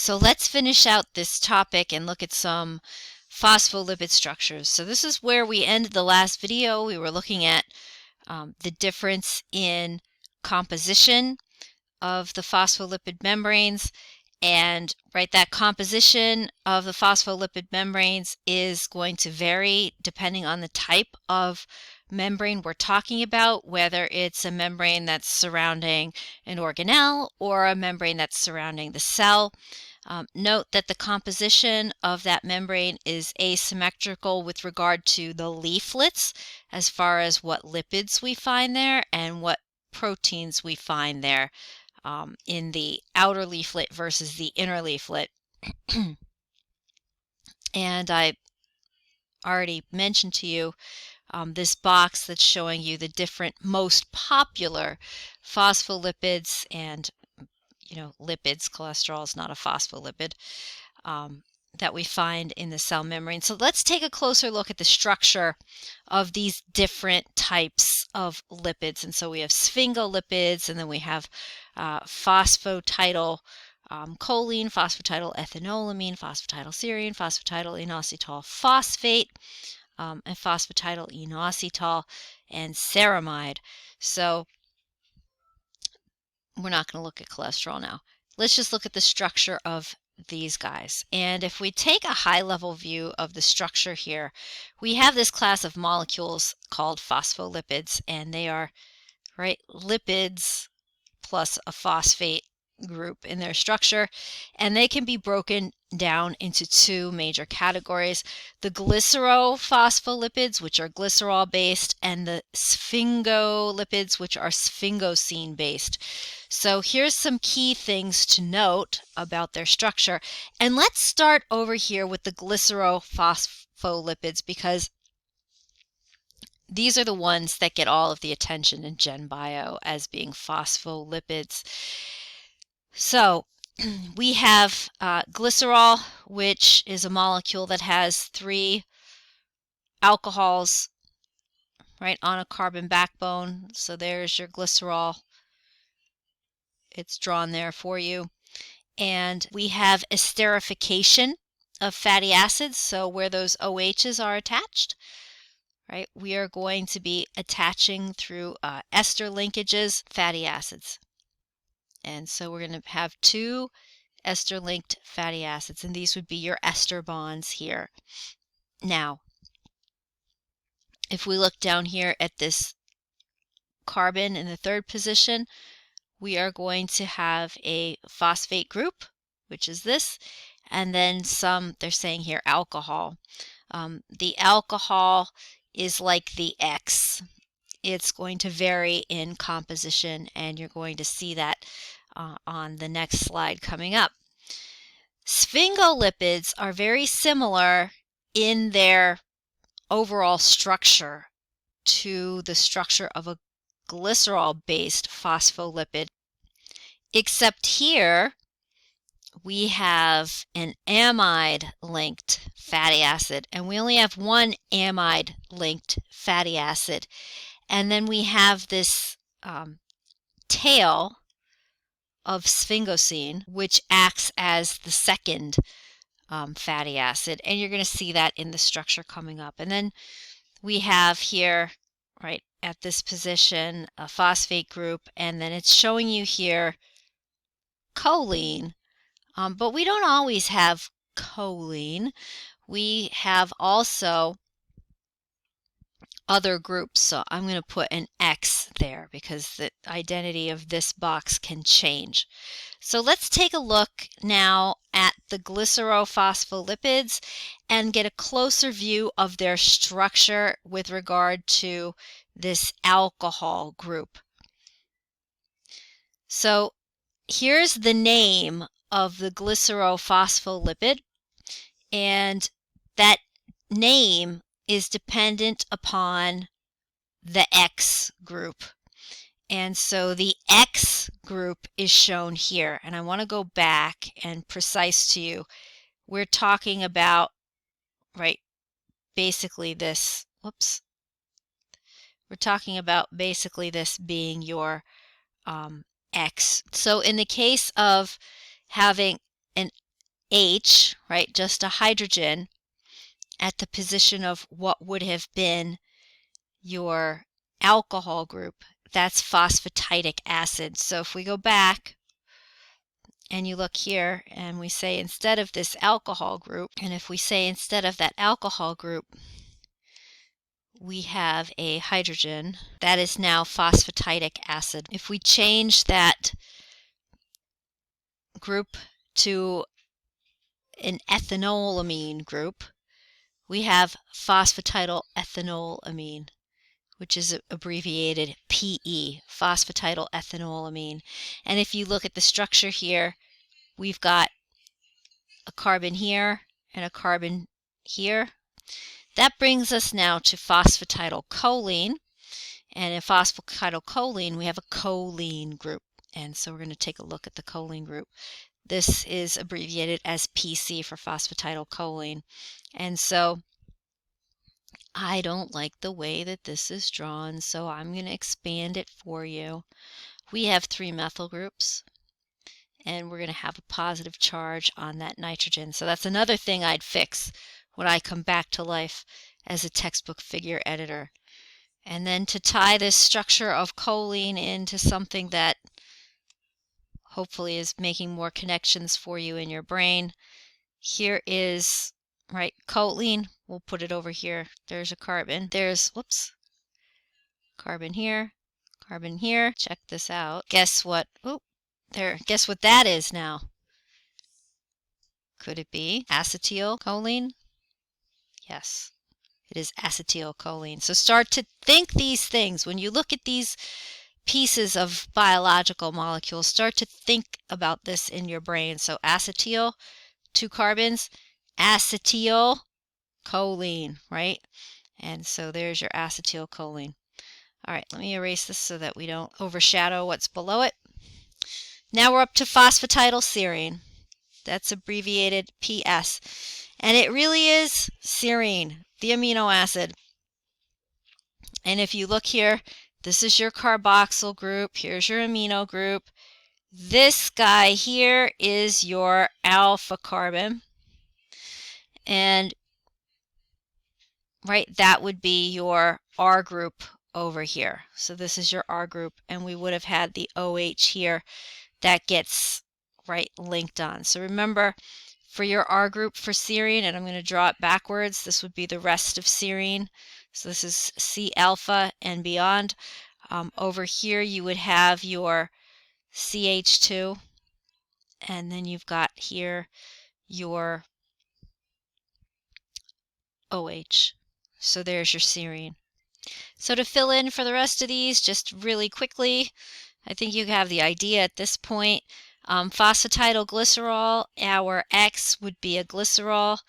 So let's finish out this topic and look at some phospholipid structures. So this is where we ended the last video. We were looking at the difference in composition of the phospholipid membranes. And that composition of the phospholipid membranes is going to vary depending on the type of membrane we're talking about, whether it's a membrane that's surrounding an organelle or a membrane that's surrounding the cell. Note that the composition of that membrane is asymmetrical with regard to the leaflets as far as what lipids we find there and what proteins we find there in the outer leaflet versus the inner leaflet. And I already mentioned to you this box that's showing you the different most popular phospholipids and lipids. Cholesterol is not a phospholipid that we find in the cell membrane. So let's take a closer look at the structure of these different types of lipids. And so we have sphingolipids, and then we have phosphatidylcholine, phosphatidylethanolamine, phosphatidylserine, phosphatidylinositol phosphate, and phosphatidylinositol and ceramide. So we're not going to look at cholesterol now. Let's just look at the structure of these guys. And if we take a high-level view of the structure here, we have this class of molecules called phospholipids, and they are lipids plus a phosphate group in their structure, and they can be broken down into two major categories: the glycerophospholipids, which are glycerol based, and the sphingolipids, which are sphingosine based. So here's some key things to note about their structure, and let's start over here with the glycerophospholipids, because these are the ones that get all of the attention in Gen Bio as being phospholipids. So we have glycerol, which is a molecule that has 3 alcohols on a carbon backbone. So there's your glycerol. It's drawn there for you. And we have esterification of fatty acids, so where those OHs are attached. We are going to be attaching through ester linkages fatty acids. And so we're going to have 2 ester-linked fatty acids, and these would be your ester bonds here. Now, if we look down here at this carbon in the 3rd position, we are going to have a phosphate group, which is this, and then some, they're saying here, alcohol. The alcohol is like the X. It's going to vary in composition, and you're going to see that on the next slide coming up. Sphingolipids are very similar in their overall structure to the structure of a glycerol-based phospholipid, except here we have an amide-linked fatty acid, and we only have one amide-linked fatty acid. And then we have this tail of sphingosine, which acts as the second fatty acid, and you're going to see that in the structure coming up. And then we have here, at this position, a phosphate group, and then it's showing you here choline, but we don't always have choline. We have also other groups, so I'm going to put an X there because the identity of this box can change. So let's take a look now at the glycerophospholipids and get a closer view of their structure with regard to this alcohol group. So here's the name of the glycerophospholipid, and that name is dependent upon the X group. And so the X group is shown here. And I want to go back and precise to you. We're talking about, basically this, we're talking about basically this being your X. So in the case of having an H, right, just a hydrogen at the position of what would have been your alcohol group. That's phosphatidic acid. So if we go back and you look here and we say instead of this alcohol group, and if we say instead of that alcohol group, we have a hydrogen, that is now phosphatidic acid. If we change that group to an ethanolamine group, we have phosphatidylethanolamine, which is abbreviated PE, phosphatidylethanolamine. And if you look at the structure here, we've got a carbon here and a carbon here. That brings us now to phosphatidylcholine. And in phosphatidylcholine, we have a choline group. And so we're going to take a look at the choline group. This is abbreviated as PC for phosphatidylcholine. And so I don't like the way that this is drawn, so I'm going to expand it for you. We have 3 methyl groups, and we're going to have a positive charge on that nitrogen. So that's another thing I'd fix when I come back to life as a textbook figure editor. And then to tie this structure of choline into something that hopefully is making more connections for you in your brain, here is, right, choline. We'll put it over here. There's a carbon. There's, whoops, carbon here, carbon here. Check this out. Guess what? Oh, there. Guess what that is now? Could it be acetylcholine? Yes, it is acetylcholine. So start to think these things. When you look at these pieces of biological molecules, start to think about this in your brain. So acetyl, 2 carbons, acetylcholine, right? And so there's your acetylcholine. All right, let me erase this so that we don't overshadow what's below it. Now we're up to phosphatidylserine. That's abbreviated PS. And it really is serine, the amino acid. And if you look here, this is your carboxyl group. Here's your amino group. This guy here is your alpha carbon. And right, that would be your R group over here. So this is your R group, and we would have had the OH here that gets right linked on. So remember, for your R group for serine, and I'm going to draw it backwards, this would be the rest of serine. So this is C alpha and beyond. Over here you would have your CH2, and then you've got here your OH. So there's your serine. So to fill in for the rest of these, just really quickly, I think you have the idea at this point. Phosphatidylglycerol, our X would be a glycerol.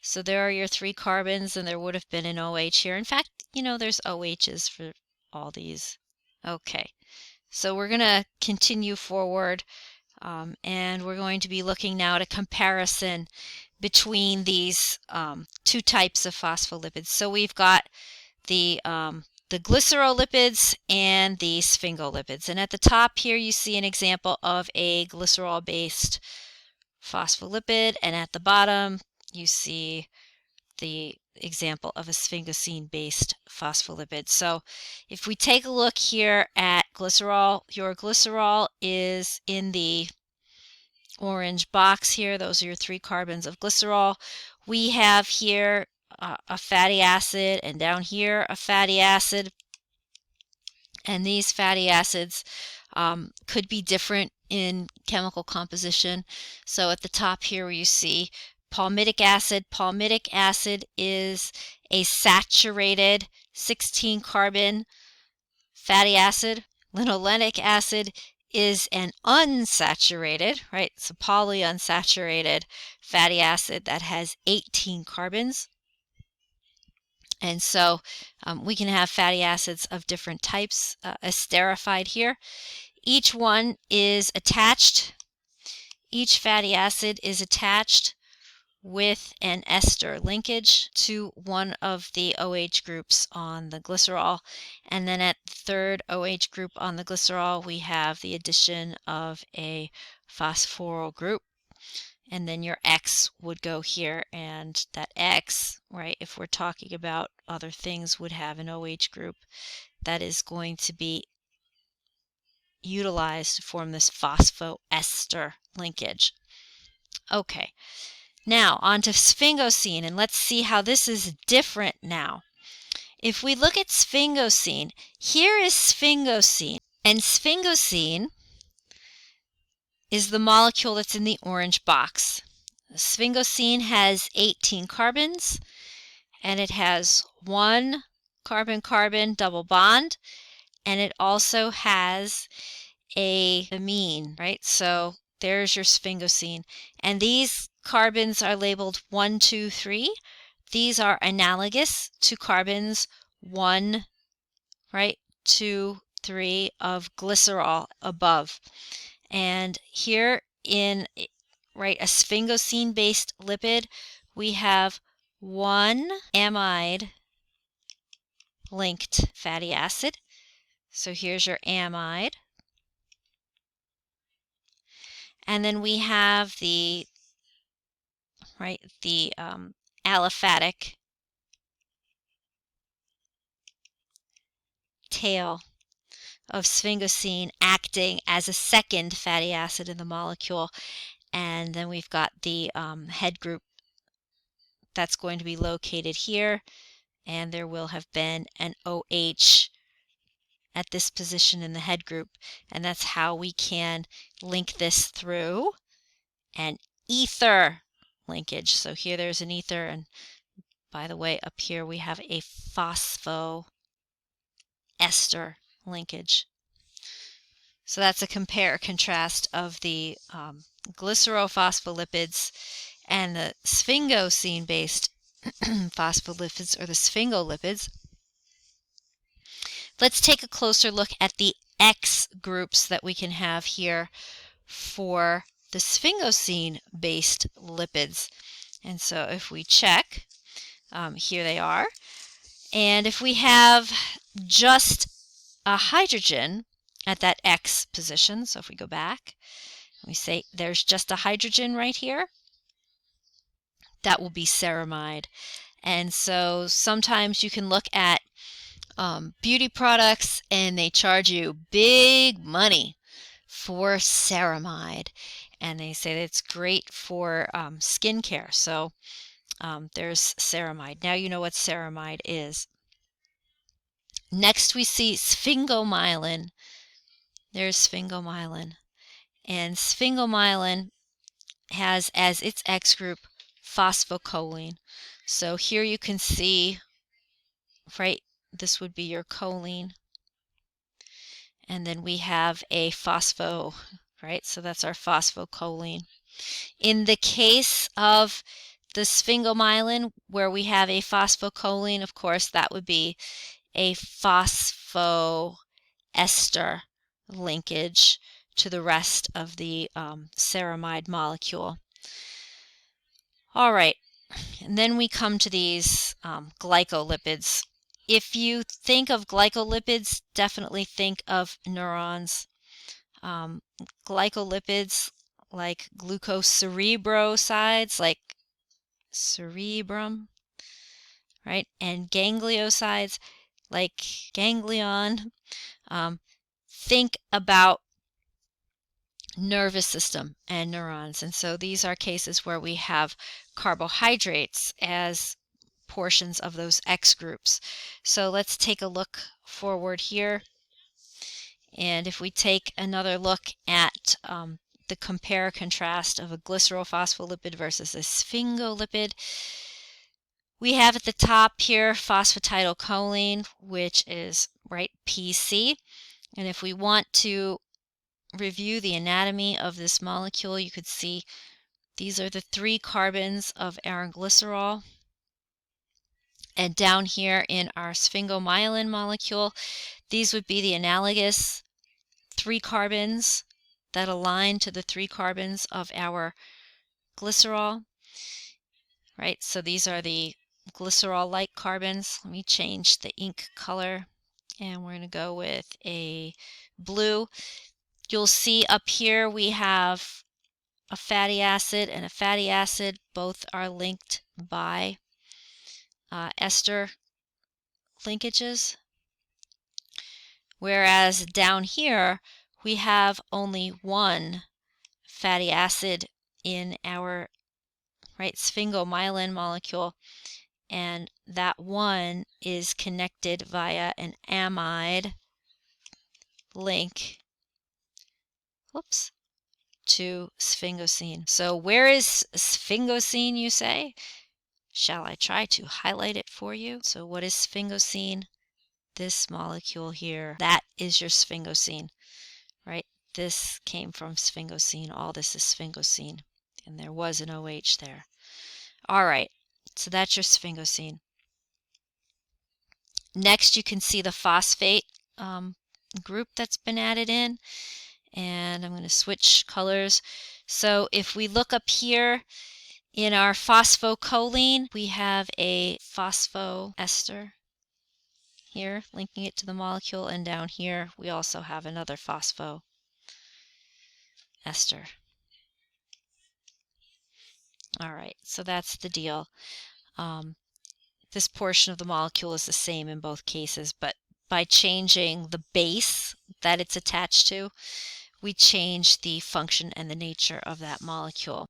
So there are your 3 carbons, and there would have been an OH here. In fact, there's OHs for all these. Okay, so we're going to continue forward, and we're going to be looking now at a comparison between these 2 types of phospholipids. So we've got the glycerolipids and the sphingolipids. And at the top here you see an example of a glycerol-based phospholipid, and at the bottom you see the example of a sphingosine-based phospholipid. So if we take a look here at glycerol, your glycerol is in the orange box here. Those are your 3 carbons of glycerol. We have here a fatty acid, and down here a fatty acid. And these fatty acids could be different in chemical composition. So at the top here you see palmitic acid. Palmitic acid is a saturated 16 carbon fatty acid. Linolenic acid is an unsaturated, right? It's a polyunsaturated fatty acid that has 18 carbons. And so we can have fatty acids of different types esterified here. Each one is attached. Each fatty acid is attached with an ester linkage to one of the OH groups on the glycerol. And then at the third OH group on the glycerol, we have the addition of a phosphoryl group. and then your X would go here, and that X, right, if we're talking about other things, would have an OH group that is going to be utilized to form this phosphoester linkage. Okay, now on to sphingosine, and let's see how this is different now. If we look at sphingosine, here is sphingosine, and sphingosine is the molecule that's in the orange box. Sphingosine has 18 carbons, and it has one carbon-carbon double bond, and it also has a amine, right? So there's your sphingosine. And these carbons are labeled 1, 2, 3. These are analogous to carbons 1, right, 2, 3 of glycerol above. And here in, right, a sphingosine-based lipid, we have one amide linked fatty acid. So here's your amide. And then we have the, right, the aliphatic tail of sphingosine acting as a second fatty acid in the molecule. And then we've got the head group that's going to be located here, and there will have been an OH at this position in the head group, and that's how we can link this through an ether linkage. So here there's an ether, and by the way, up here we have a phosphoester linkage. So that's a compare contrast of the glycerophospholipids and the sphingosine-based phospholipids, or the sphingolipids. Let's take a closer look at the X groups that we can have here for the sphingosine-based lipids. And so if we check, here they are. And if we have just a hydrogen at that X position, so if we go back, we say there's just a hydrogen right here, that will be ceramide. And so sometimes you can look at beauty products and they charge you big money for ceramide, and they say that it's great for skincare. So there's ceramide. Now you know what ceramide is. Next we see sphingomyelin. There's sphingomyelin, and sphingomyelin has as its X group phosphocholine. So here you can see, right, this would be your choline, and then we have a phospho, right, so that's our phosphocholine. In the case of the sphingomyelin, where we have a phosphocholine, of course, that would be a phosphoester linkage to the rest of the ceramide molecule. All right, and then we come to these glycolipids. If you think of glycolipids, definitely think of neurons. Glycolipids like glucocerebrosides, like cerebrum, right? And gangliosides, like ganglion. Think about nervous system and neurons. And so these are cases where we have carbohydrates as portions of those X groups. So let's take a look forward here. And if we take another look at the compare contrast of a glycerophospholipid versus a sphingolipid, we have at the top here phosphatidylcholine, which is, right, PC. And if we want to review the anatomy of this molecule, you could see these are the 3 carbons of our glycerol. And down here in our sphingomyelin molecule, these would be the analogous 3 carbons that align to the 3 carbons of our glycerol, right? So these are the glycerol-like carbons. Let me change the ink color, and we're going to go with a blue. You'll see up here we have a fatty acid and a fatty acid both are linked by ester linkages, whereas down here we have only one fatty acid in our sphingomyelin molecule, and that one is connected via an amide link to sphingosine. So where is sphingosine, you say? Shall I try to highlight it for you? So what is sphingosine? This molecule here, that is your sphingosine, right? This came from sphingosine. All this is sphingosine, and there was an OH there. All right, so that's your sphingosine. Next, you can see the phosphate group that's been added in, and I'm going to switch colors. So if we look up here in our phosphocholine, we have a phosphoester here linking it to the molecule, and down here we also have another phosphoester. All right, so that's the deal. This portion of the molecule is the same in both cases, but by changing the base that it's attached to, we change the function and the nature of that molecule.